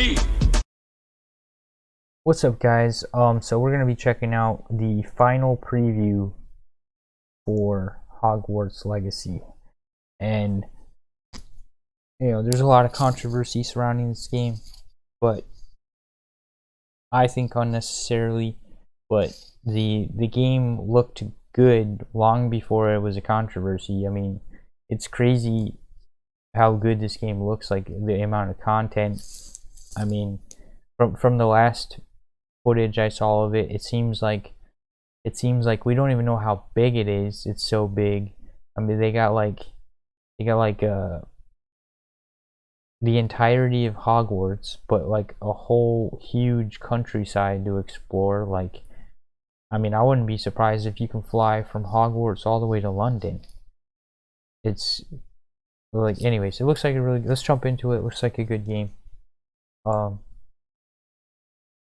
me. What's up, guys? So we're gonna be checking out the final preview for Hogwarts Legacy, and there's a lot of controversy surrounding this game, but I think unnecessarily. But the game looked good long before it was a controversy. I mean, it's crazy how good this game looks, like the amount of content. I mean, from the last footage I saw of it, it seems like we don't even know how big it is. It's so big. I mean, they got like the entirety of Hogwarts, but like a whole huge countryside to explore. Like, I mean, I wouldn't be surprised if you can fly from Hogwarts all the way to London. It's like, anyways, it looks like a really, let's jump into it. It looks like a good game.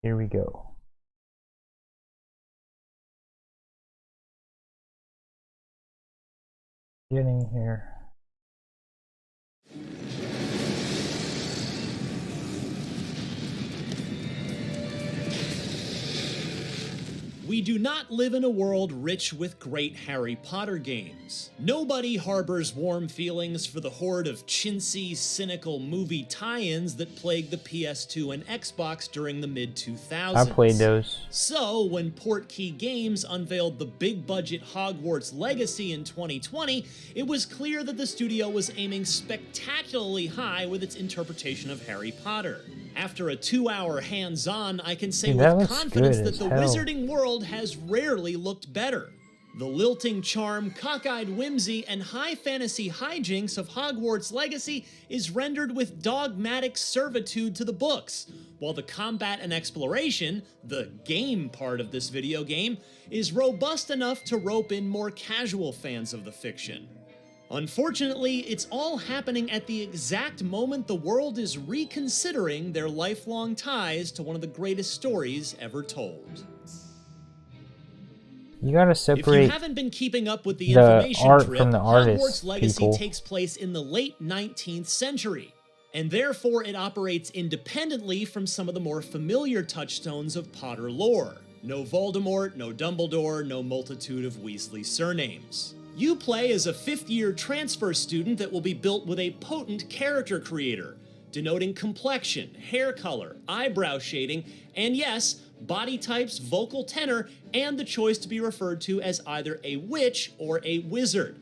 Here we go. Getting here. We do not live in a world rich with great Harry Potter games. Nobody harbors warm feelings for the horde of chintzy, cynical movie tie-ins that plagued the PS2 and Xbox during the mid-2000s. I played those. So, when Portkey Games unveiled the big-budget Hogwarts Legacy in 2020, it was clear that the studio was aiming spectacularly high with its interpretation of Harry Potter. After a 2-hour hands-on, I can say with confidence that the wizarding world has rarely looked better. The lilting charm, cockeyed whimsy, and high fantasy hijinks of Hogwarts Legacy is rendered with dogmatic servitude to the books, while the combat and exploration, the game part of this video game, is robust enough to rope in more casual fans of the fiction. Unfortunately, it's all happening at the exact moment the world is reconsidering their lifelong ties to one of the greatest stories ever told. You gotta separate. If you haven't been keeping up with the information art drip, from the Hogwarts Legacy people. takes place in the late 19th century, and therefore it operates independently from some of the more familiar touchstones of Potter lore. No Voldemort, no Dumbledore, no multitude of Weasley surnames. You play as a fifth-year transfer student that will be built with a potent character creator, denoting complexion, hair color, eyebrow shading, and yes, body types, vocal tenor, and the choice to be referred to as either a witch or a wizard.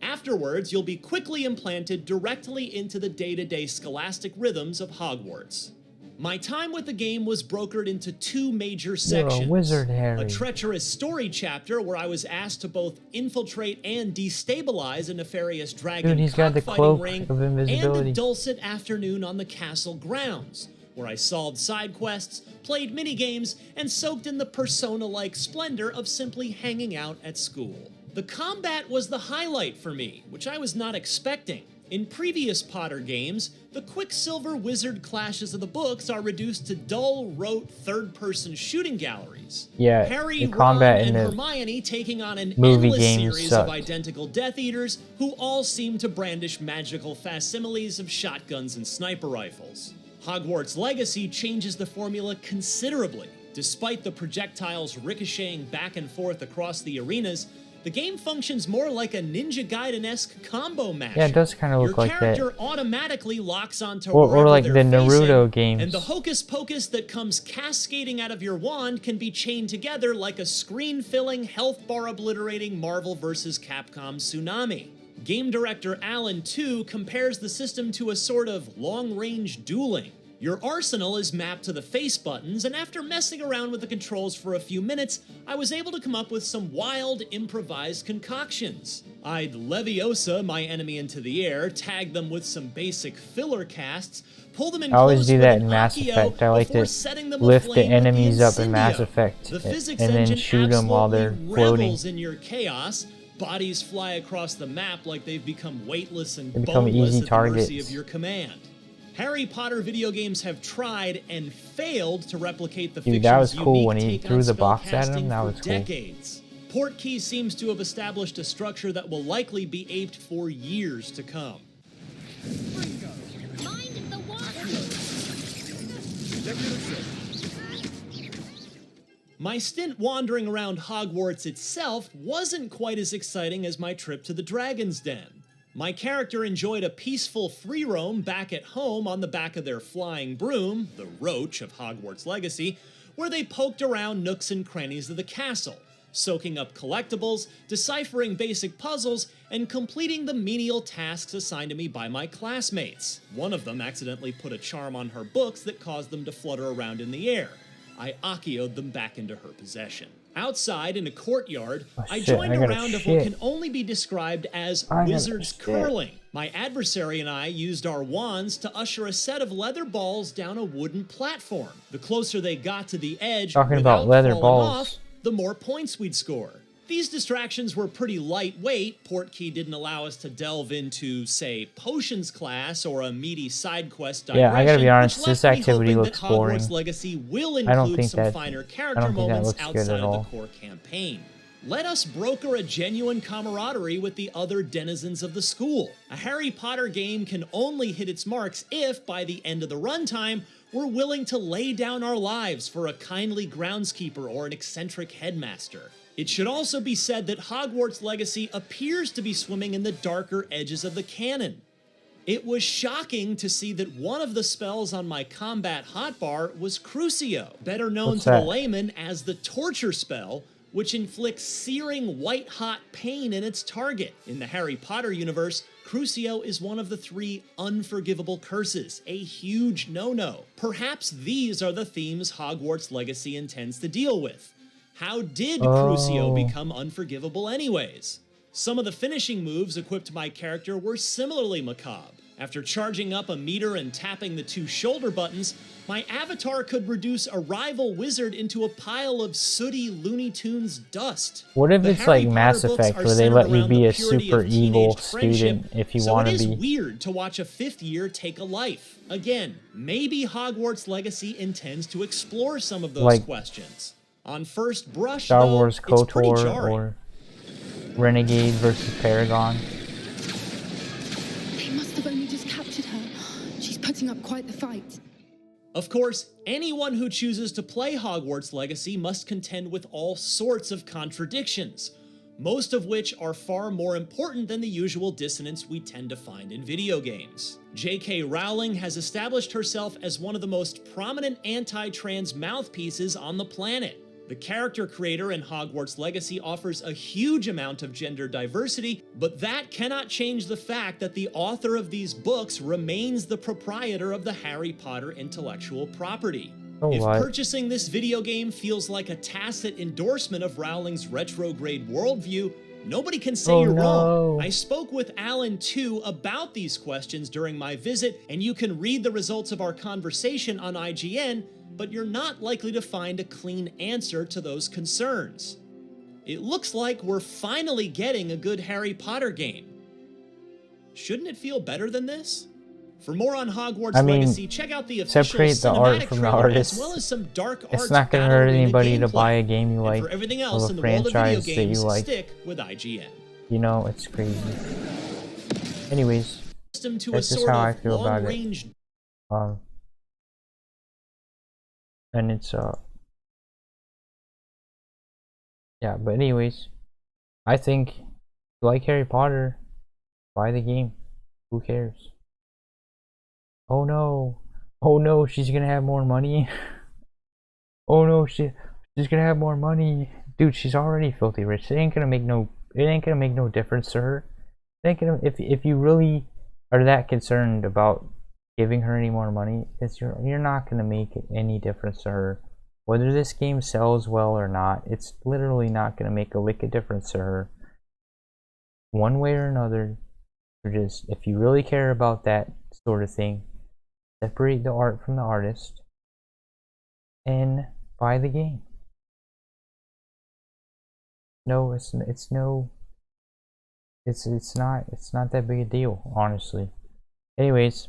Afterwards, you'll be quickly implanted directly into the day-to-day scholastic rhythms of Hogwarts. My time with the game was brokered into two major sections. You're a wizard, Harry. A treacherous story chapter where I was asked to both infiltrate and destabilize a nefarious dragon cockfighting ring, and a dulcet afternoon on the castle grounds, where I solved side quests, played minigames, and soaked in the Persona-like splendor of simply hanging out at school. The combat was the highlight for me, which I was not expecting. In previous Potter games, the Quicksilver Wizard clashes of the books are reduced to dull, rote, third-person shooting galleries. Yeah, Harry, the combat Ron, and Hermione taking on an endless series of identical Death Eaters who all seem to brandish magical facsimiles of shotguns and sniper rifles. Hogwarts Legacy changes the formula considerably. Despite the projectiles ricocheting back and forth across the arenas, the game functions more like a Ninja Gaiden-esque combo match. Yeah, it does kind of look like that. Your character automatically locks onto or like the Naruto facing, games. and the hocus pocus that comes cascading out of your wand can be chained together like a screen-filling, health bar obliterating Marvel vs. Capcom tsunami. Game director Alan 2 compares the system to a sort of long-range dueling. Your arsenal is mapped to the face buttons, and after messing around with the controls for a few minutes, I was able to come up with some wild, improvised concoctions. I'd Leviosa my enemy into the air, tag them with some basic filler casts, pull them in I always close do with that an in Mass Accio Effect. I like to lift the enemies up in Mass Effect and then shoot them while they're floating. In your chaos. Bodies fly across the map like they've become weightless and become boneless easy at the targets. mercy of your command. Harry Potter video games have tried and failed to replicate the fiction's that was cool when he unique threw the box at spellcasting him. That for was cool. decades. Portkey seems to have established a structure that will likely be aped for years to come. Mind the water! My stint wandering around Hogwarts itself wasn't quite as exciting as my trip to the Dragon's Den. My character enjoyed a peaceful free roam back at home on the back of their flying broom, the Roach of Hogwarts Legacy, where they poked around nooks and crannies of the castle, soaking up collectibles, deciphering basic puzzles, and completing the menial tasks assigned to me by my classmates. One of them accidentally put a charm on her books that caused them to flutter around in the air. I Akio'd them back into her possession. Outside, in a courtyard, I joined a round of what can only be described as wizard's curling. My adversary and I used our wands to usher a set of leather balls down a wooden platform. The closer they got to the edge without falling off, the more points we'd score. These distractions were pretty lightweight. Portkey didn't allow us to delve into, say, potions class or a meaty side quest digression. Yeah, I gotta be honest, this activity looks that boring. Hogwarts Legacy will include some finer character moments outside of all. the core campaign. Let us broker a genuine camaraderie with the other denizens of the school. A Harry Potter game can only hit its marks if, by the end of the runtime, we're willing to lay down our lives for a kindly groundskeeper or an eccentric headmaster. It should also be said that Hogwarts Legacy appears to be swimming in the darker edges of the canon. It was shocking to see that one of the spells on my combat hotbar was Crucio, better known to the layman as the torture spell, which inflicts searing white-hot pain in its target. In the Harry Potter universe, Crucio is one of the 3 unforgivable curses, a huge no-no. Perhaps these are the themes Hogwarts Legacy intends to deal with. How did Crucio become unforgivable anyways? Some of the finishing moves equipped my character were similarly macabre. After charging up a meter and tapping the 2 shoulder buttons, my avatar could reduce a rival wizard into a pile of sooty Looney Tunes dust. What if it's like Mass Effect, where they let you be a super evil student if you want to be? So it is weird to watch a 5th year take a life. Again, maybe Hogwarts Legacy intends to explore some of those questions. On first brush, Star Wars though, it's pretty KOTOR jarring. or Renegade versus Paragon. They must have only just captured her. She's putting up quite the fight. Of course, anyone who chooses to play Hogwarts Legacy must contend with all sorts of contradictions, most of which are far more important than the usual dissonance we tend to find in video games. J.K. Rowling has established herself as one of the most prominent anti-trans mouthpieces on the planet. The character creator in Hogwarts Legacy offers a huge amount of gender diversity, but that cannot change the fact that the author of these books remains the proprietor of the Harry Potter intellectual property. If purchasing this video game feels like a tacit endorsement of Rowling's retrograde worldview, nobody can say you're wrong. I spoke with Alan too about these questions during my visit, and you can read the results of our conversation on IGN, but you're not likely to find a clean answer to those concerns. It looks like we're finally getting a good Harry Potter game. Shouldn't it feel better than this? For more on Hogwarts Legacy, check out the official separate the art from the artist. as well as some dark art. It's not going to hurt anybody to buy a game you like, for everything else in or the a world of video franchise that games, you like. stick with IGN. You know, it's crazy. Anyways, that's just how I feel about it. And it's yeah, but anyways, I think if you like Harry Potter, buy the game. Who cares? Oh no, she's gonna have more money. Oh no, she's gonna have more money. Dude, she's already filthy rich. It ain't gonna make no difference to her. It ain't gonna, if you really are that concerned about giving her any more money, you're not gonna make it any difference to her. Whether this game sells well or not, it's literally not gonna make a lick of difference to her. One way or another, if you really care about that sort of thing, separate the art from the artist and buy the game. No, it's not that big a deal, honestly. Anyways,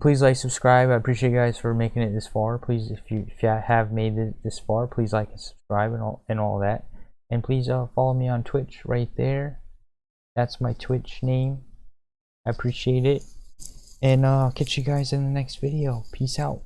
please like, subscribe. I appreciate you guys for making it this far. Please, if you have made it this far, please like and subscribe and all that. And please follow me on Twitch right there. That's my Twitch name. I appreciate it. And I'll catch you guys in the next video. Peace out.